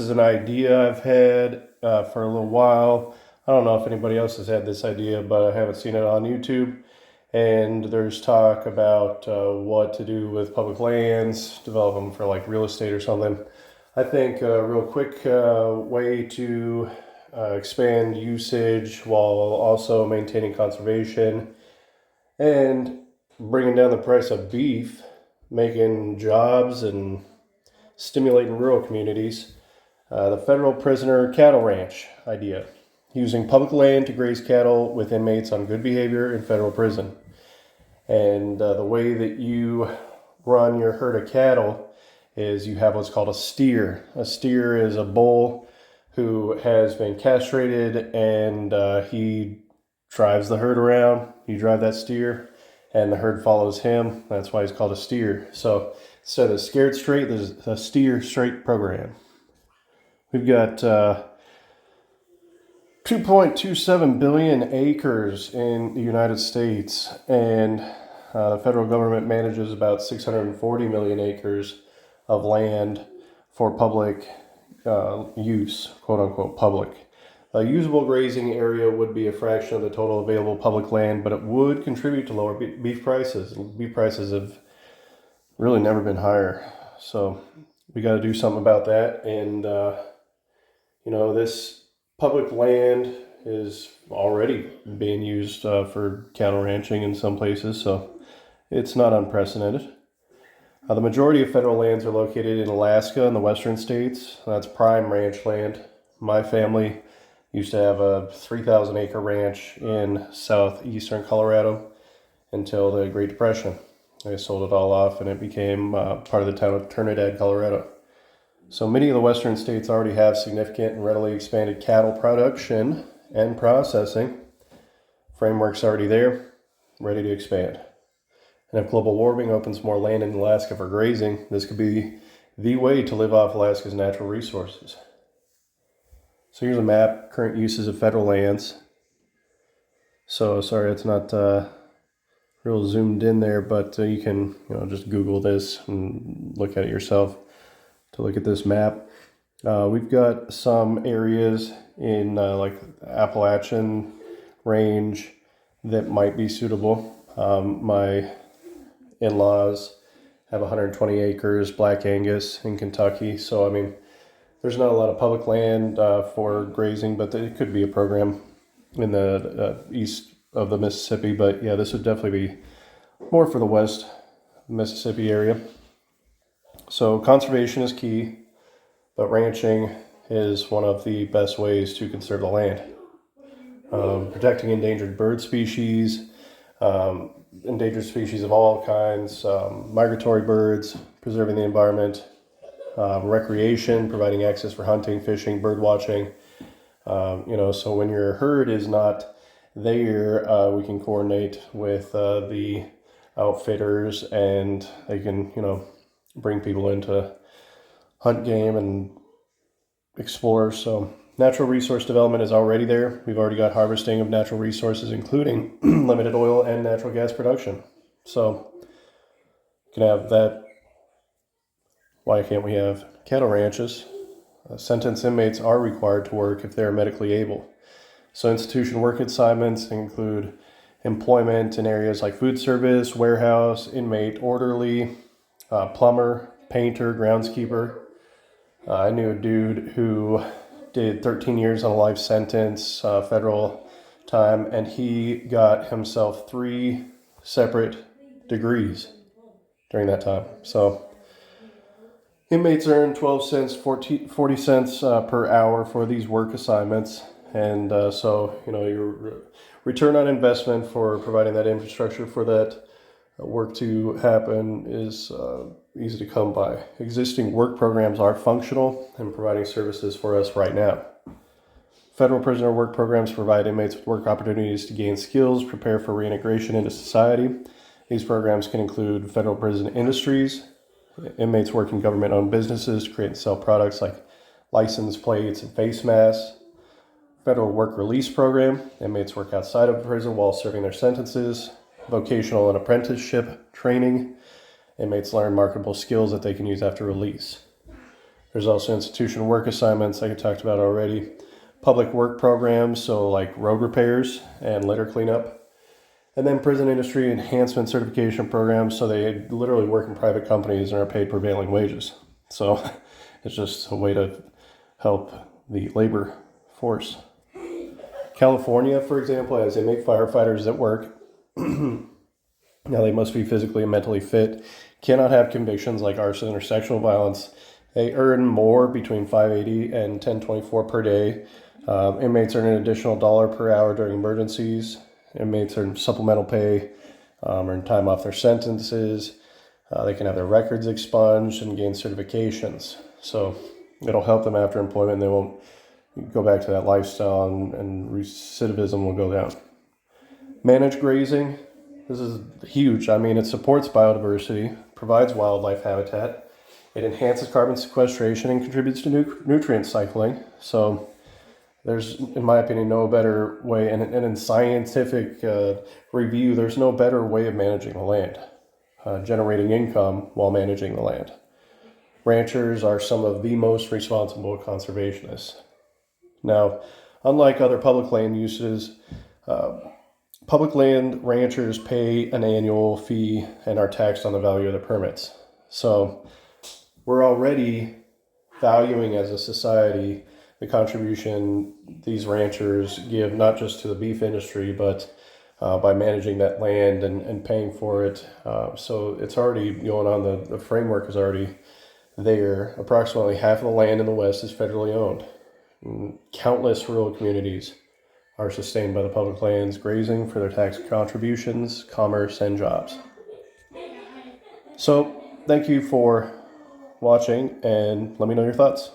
is an idea I've had for a little while. I don't know if anybody else has had this idea, but I haven't seen it on YouTube. And there's talk about what to do with public lands, develop them for like real estate or something. I think a real quick way to expand usage while also maintaining conservation and bringing down the price of beef, making jobs and stimulating rural communities. The federal prisoner cattle ranch idea, using public land to graze cattle with inmates on good behavior in federal prison. And the way that you run your herd of cattle is you have what's called a steer. A steer is a bull who has been castrated, and he drives the herd around. You drive that steer and the herd follows him. That's why he's called a steer. So instead of scared straight, there's a steer straight program. We've got 2.27 billion acres in the United States, and the federal government manages about 640 million acres of land for public use, quote unquote public. A usable grazing area would be a fraction of the total available public land, but it would contribute to lower beef prices. Beef prices have really never been higher, so we got to do something about that. And this public land is already being used for cattle ranching in some places, so it's not unprecedented. The majority of federal lands are located in Alaska and the western states. That's prime ranch land. My family used to have a 3,000 acre ranch in southeastern Colorado until the Great Depression. They sold it all off and it became part of the town of Trinidad, Colorado. So many of the western states already have significant and readily expanded cattle production and processing. Framework's already there, ready to expand. And if global warming opens more land in Alaska for grazing, this could be the way to live off Alaska's natural resources. So here's a map, current uses of federal lands. So sorry, it's not real zoomed in there, but you can just Google this and look at it yourself to look at this map. We've got some areas in like Appalachian range that might be suitable. My in-laws have 120 acres, Black Angus in Kentucky. So, I mean, there's not a lot of public land for grazing, but it could be a program in the east of the Mississippi. But yeah, this would definitely be more for the west Mississippi area. So conservation is key, but ranching is one of the best ways to conserve the land. Protecting endangered bird species, endangered species of all kinds, migratory birds, preserving the environment, recreation, providing access for hunting, fishing, bird watching. So when your herd is not there, we can coordinate with the outfitters, and they can, bring people in to hunt game and explore. So natural resource development is already there. We've already got harvesting of natural resources, including limited oil and natural gas production. So you can have that. Why can't we have cattle ranches? Sentenced inmates are required to work if they're medically able. So institution work assignments include employment in areas like food service, warehouse, inmate orderly, plumber, painter, groundskeeper. I knew a dude who did 13 years on a life sentence, federal time, and he got himself 3 separate degrees during that time. So inmates earn 12 cents, 40 cents per hour for these work assignments. And so, your return on investment for providing that infrastructure for that work to happen is easy to come by. Existing work programs are functional and providing services for us right now. Federal prisoner work programs provide inmates with work opportunities to gain skills, prepare for reintegration into society. These programs can include federal prison industries. Inmates work in government-owned businesses to create and sell products like license plates and face masks. Federal work release program. Inmates work outside of prison while serving their sentences. Vocational and apprenticeship training. Inmates learn marketable skills that they can use after release. There's also institutional work assignments, like I talked about already. Public work programs, so like road repairs and litter cleanup. And then prison industry enhancement certification programs, so they literally work in private companies and are paid prevailing wages. So it's just a way to help the labor force. California, for example, has inmate firefighters that work. Now, they must be physically and mentally fit, cannot have convictions like arson or sexual violence. They earn more, between $5.80 and $10.24 per day. Inmates earn an additional $1 per hour during emergencies. Inmates earn supplemental pay, earn time off their sentences. They can have their records expunged and gain certifications. So it'll help them after employment. They won't go back to that lifestyle, and recidivism will go down. Managed grazing. This is huge. I mean, it supports biodiversity, provides wildlife habitat. It enhances carbon sequestration and contributes to nutrient cycling. So there's, in my opinion, no better way, and in scientific review, there's no better way of managing the land, generating income while managing the land. Ranchers are some of the most responsible conservationists. Now, unlike other public land uses, public land ranchers pay an annual fee and are taxed on the value of the permits. So we're already valuing as a society the contribution these ranchers give, not just to the beef industry, but by managing that land and paying for it. So it's already going on, the framework is already there. Approximately half of the land in the West is federally owned. And countless rural communities are sustained by the public lands, grazing for their tax contributions, commerce, and jobs. So thank you for watching, and let me know your thoughts.